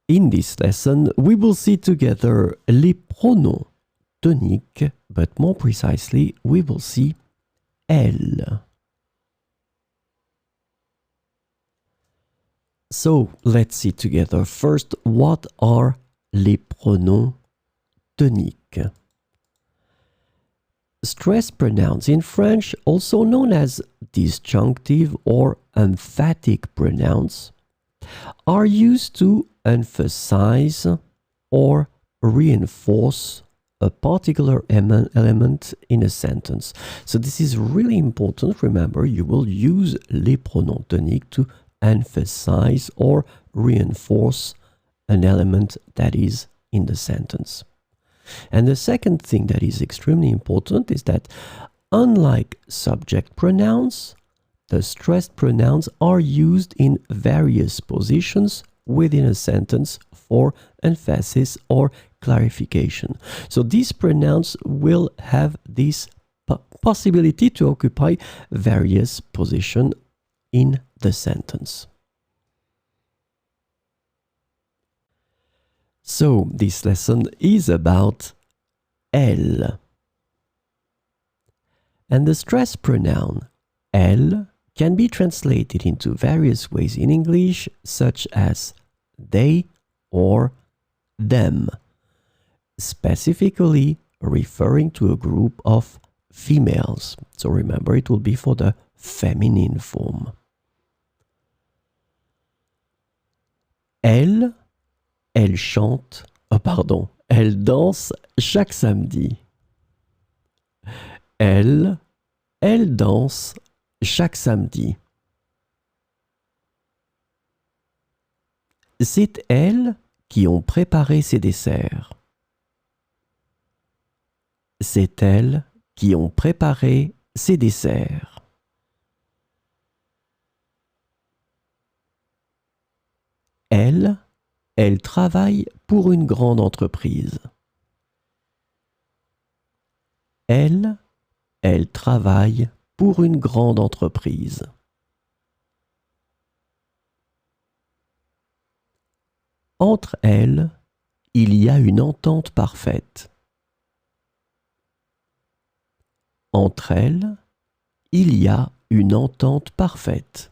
In this lesson, we will see together les pronoms toniques, but more precisely, we will see elles. So, let's see together first what are les pronoms toniques. Stress pronouns in French, also known as disjunctive or emphatic pronouns, are used to emphasize or reinforce a particular element in a sentence. So this is really important. Remember, you will use les pronoms toniques to emphasize or reinforce an element that is in the sentence. And the second thing that is extremely important is that unlike subject pronouns, the stressed pronouns are used in various positions within a sentence for emphasis or clarification. So these pronouns will have this possibility to occupy various positions in the sentence. So this lesson is about elles. And the stress pronoun elles can be translated into various ways in English, such as they or them, specifically referring to a group of females. So remember, it will be for the feminine form. Elles chante, elles dansent chaque samedi. Elles dansent chaque samedi. C'est elles qui ont préparé ces desserts. C'est elles qui ont préparé ces desserts. Elles travaillent pour une grande entreprise. Elles travaillent pour une grande entreprise. Entre elles, il y a une entente parfaite. Entre elles, il y a une entente parfaite.